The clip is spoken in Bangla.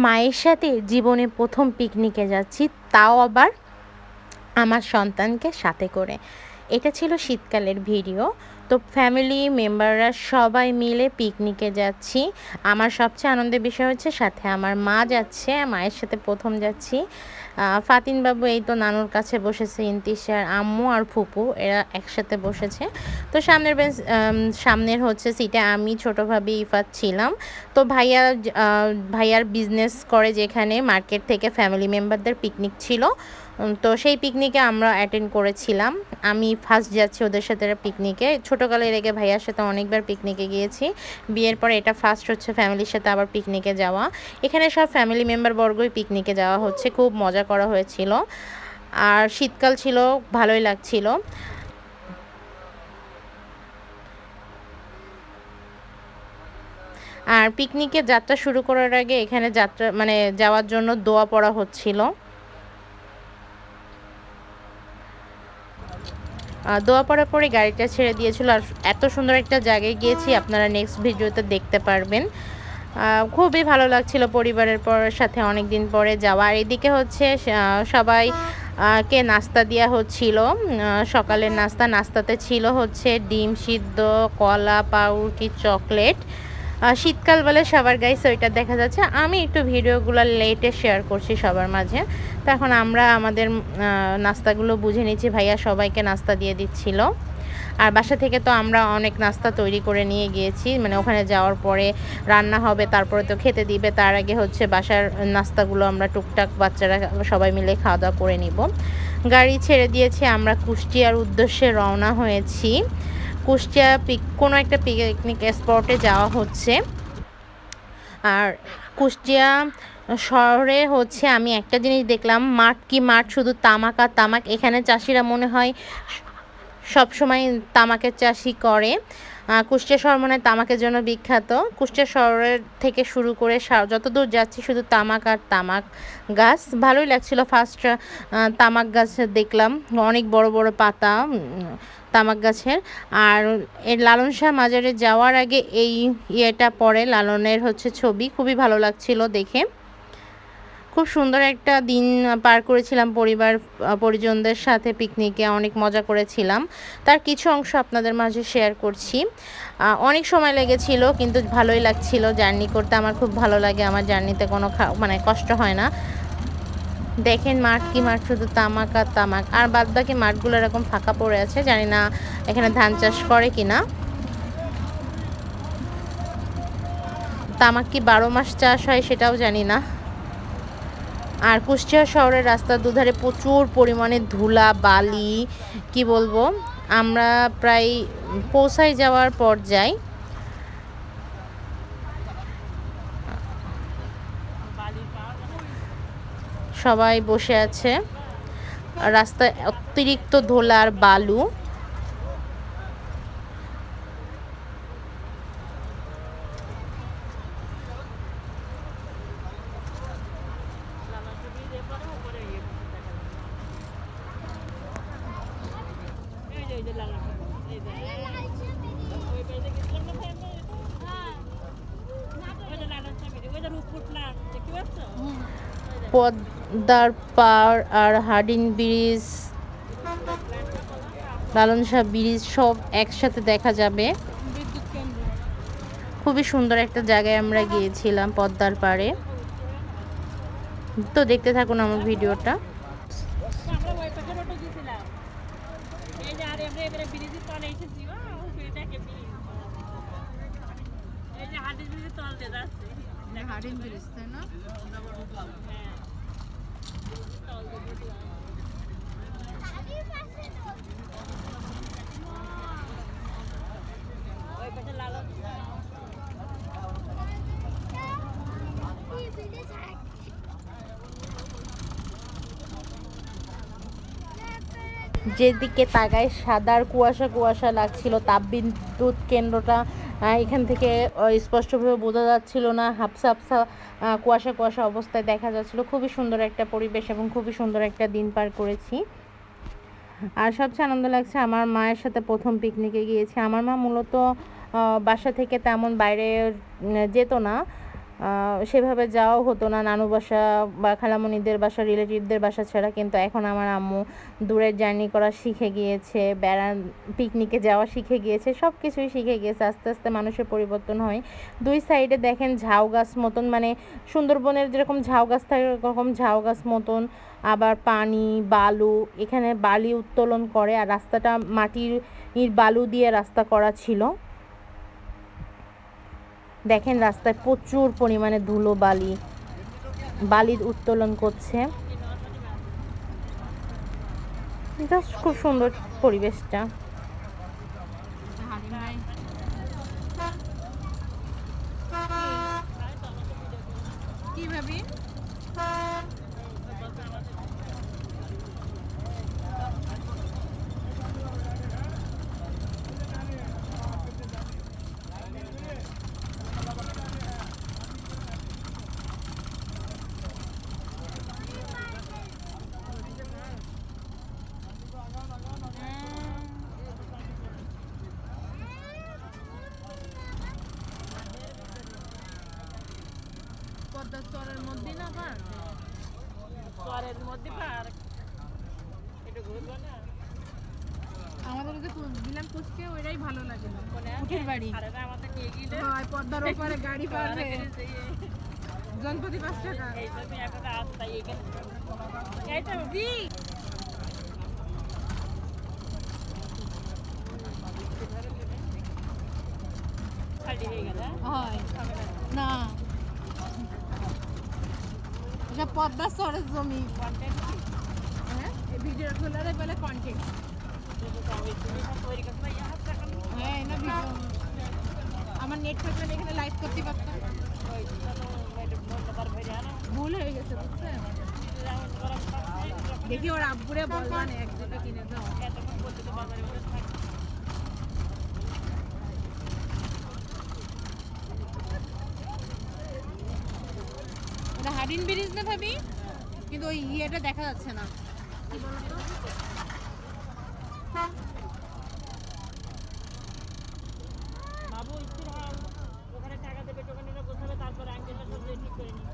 মায়ের সাথে জীবনে প্রথম পিকনিকে যাচ্ছি, তাও আবার আমার সন্তানকে সাথে করে। এটা ছিল শীতকালের ভিডিও। তো ফ্যামিলি মেম্বাররা সবাই মিলে পিকনিকে যাচ্ছি। আমার সবচেয়ে আনন্দের বিষয় হচ্ছে সাথে আমার মা যাচ্ছে, মায়ের সাথে প্রথম যাচ্ছি। ফাতিন বাবু এই তো নানুর কাছে বসেছে, ইন্তিশার আম্মু আর ফুপু এরা একসাথে বসেছে। তো সামনের বেঞ্চ, সামনের হচ্ছে সিটে আমি, ছোট ভাবি ইফাত ছিলাম। তো ভাইয়ার বিজনেস করে যেখানে, মার্কেট থেকে ফ্যামিলি মেম্বারদের পিকনিক ছিল। তো সেই পিকনিকে আমরা অ্যাটেন্ড করেছিলাম। আমি ফার্স্ট যাচ্ছি ওদের সাথে পিকনিকে। ছোটোকালের আগে ভাইয়ার সাথে অনেকবার পিকনিকে গিয়েছি, বিয়ের পরে এটা ফার্স্ট হচ্ছে ফ্যামিলির সাথে আবার পিকনিকে যাওয়া। এখানে সব ফ্যামিলি মেম্বার বর্গই পিকনিকে যাওয়া হচ্ছে, খুব মজা করা হয়েছিল। আর শীতকাল ছিল, ভালোই লাগছিল। আর পিকনিকে যাত্রা শুরু করার আগে এখানে যাত্রা মানে যাওয়ার জন্য দোয়া পড়া হচ্ছিল। দোয়া পড়ার পরে গাড়িটা ছেড়ে দিয়েছিল। আর এত সুন্দর একটা জায়গায় গিয়েছি, আপনারা নেক্সট ভিডিওতে দেখতে পারবেন। খুবই ভালো লাগছিল পরিবারের সাথে অনেক দিন পরে যাওয়া। আর এদিকে হচ্ছে সবাই কে নাস্তা দেওয়া হচ্ছিল। সকালের নাস্তাতে ছিল হচ্ছে ডিম সিদ্ধ, কলা, পাউরুটি, চকলেট। শীতকাল বলে সবার গায়ে সোয়েটার দেখা যাচ্ছে। আমি একটু ভিডিওগুলো লেটে শেয়ার করছি সবার মাঝে। তো এখন আমরা আমাদের নাস্তাগুলো বুঝে নিচ্ছি, ভাইয়া সবাইকে নাস্তা দিয়ে দিচ্ছিল। আর বাসা থেকে তো আমরা অনেক নাস্তা তৈরি করে নিয়ে গিয়েছি, মানে ওখানে যাওয়ার পরে রান্না হবে, তারপরে তো খেতে দিবে, তার আগে হচ্ছে বাসার নাস্তাগুলো আমরা টুকটাক বাচ্চারা সবাই মিলে খাওয়া দাওয়া করে নিব। গাড়ি ছেড়ে দিয়েছি, আমরা কুষ্টিয়ার উদ্দেশ্যে রওনা হয়েছি। কুষ্টিয়া কোনো একটা পিকনিক স্পটে যাওয়া হচ্ছে। আর কুষ্টিয়া শহরে হচ্ছে আমি একটা জিনিস দেখলাম, মাঠ কি মাঠ, শুধু তামাক আর তামাক। এখানে চাষিরা মনে হয় সব সময় তামাকের চাষই করে। কুষ্টিয়া শহর মনে হয় তামাকের জন্য বিখ্যাত। কুষ্টিয়া শহরের থেকে শুরু করে যতদূর যাচ্ছি শুধু তামাক আর তামাক গাছ। ভালোই লাগছিল। ফার্স্ট তামাক গাছ দেখলাম, অনেক বড় বড় পাতা তামাক গাছের। আর এর লালন শাহ মাজারে যাওয়ার আগে এই ইয়েটা পড়ে, লালনের হচ্ছে ছবি, খুবই ভালো লাগছিল দেখে। খুব সুন্দর একটা দিন পার করেছিলাম পরিবার পরিজনদের সাথে পিকনিকে, অনেক মজা করেছিলাম। তার কিছু অংশ আপনাদের মাঝে শেয়ার করছি। অনেক সময় লেগেছিল কিন্তু ভালোই লাগছিল জার্নি করতে। আমার খুব ভালো লাগে, আমার জার্নিতে কোনো মানে কষ্ট হয় না। দেখেন মাঠ কি মাঠ, শুধু তামাক আর তামাক। আর বাদবাকি মাঠগুলো এরকম ফাঁকা পড়ে আছে, জানি না এখানে ধান চাষ করে কিনা। তামাক কি 12 মাস চাষ হয় সেটাও জানি না। আর কুষ্টিয়া শহরের রাস্তার দুধারে প্রচুর পরিমাণে ধুলা বালি, কি বলবো। আমরা প্রায় পৌঁছায় যাওয়ার পর্যায়ে। সবাই বসে আছে, রাস্তায় অতিরিক্ত ধুলা আর বালু। পদ্মার পাড় আর Hardinge bridge, Lalon Shah bridge সব একসাথে দেখা যাবে। খুবই সুন্দর একটা জায়গায় আমরা গিয়েছিলাম, পদ্মার পাড়ে। তো দেখতে থাকুন আমার ভিডিওটা। হারিন ব্রিজ তাই না? যেদিকে তাকায় সাদার কুয়াশা কুয়াশা লাগছিল। তাপবিদ্যুৎ কেন্দ্রটা এখান থেকে স্পষ্টভাবে বোঝা যাচ্ছিল না, হাফসা হাফসা কুয়াশা কুয়াশা অবস্থায় দেখা যাচ্ছিল। খুবই সুন্দর একটা পরিবেশ এবং খুবই সুন্দর একটা দিন পার করেছি। আর সবচেয়ে আনন্দ লাগছে আমার মায়ের সাথে প্রথম পিকনিকে গিয়েছি। আমার মা মূলত বাসা থেকে তেমন বাইরে যেত না, সেভাবে যাওয়াও হতো না নানু বাসা বা খালামণিদের বাসা রিলেটিভদের বাসা ছাড়া। কিন্তু এখন আমার আম্মু দূরের জার্নি করা শিখে গিয়েছে, পিকনিকে যাওয়া শিখে গিয়েছে, সব কিছুই শিখে গিয়েছে। আস্তে আস্তে মানুষের পরিবর্তন হয়। দুই সাইডে দেখেন ঝাউ গাছ মতন, মানে সুন্দরবনের যেরকম ঝাউ গাছ থাকে ওরকম ঝাউ গাছ মতন, আবার পানি বালু, এখানে বালি উত্তোলন করে। আর রাস্তাটা মাটির বালু দিয়ে রাস্তা করা ছিল। দেখেন রাস্তায় প্রচুর পরিমাণে ধুলো বালি উত্তোলন করছে। জাস্ট খুব সুন্দর পরিবেশটা। হারিম ভাই কি ভাবি? পদ্মা চরের মধ্যে না পার্ক? চরের মধ্যে পার্ক একটু ঘুরবো না? আমাদের যে দিলাম কুচকে ওইটাই ভালো লাগে না, উঠের বাড়ি। আরে না, আমাদের নিয়ে গেলে হয় পদ্মার ওপারে গাড়ি পারবে জনপতি 5 টাকা। এই জন্য এখন রাস্তায় এখানে এইটা জি খালি হয়ে গেল। হয় না, এটা পদ্মা চরের জমি। হ্যাঁ, এই ভিডিও গুলোরে বলে কন্টেন্ট। হ্যাঁ না, ভিডিও আমার নেট থাকলে আমি এখানে লাইভ করতে পারতাম। ভুল হয়ে গেছে বুঝছেন। দেখি ওর আব্বুরে বলবা না একজনে কিনে দাও। ওটা হাডিন ব্রিজ না ভাবি, কিন্তু ওই ইয়েটা দেখা যাচ্ছে না, কি বলতো। বাবু স্থির হও, ওখানে টাকা দেবে, টোকেনটা গোছাবে, তারপরে আঙ্কেলটা সব ঠিক করে নিই।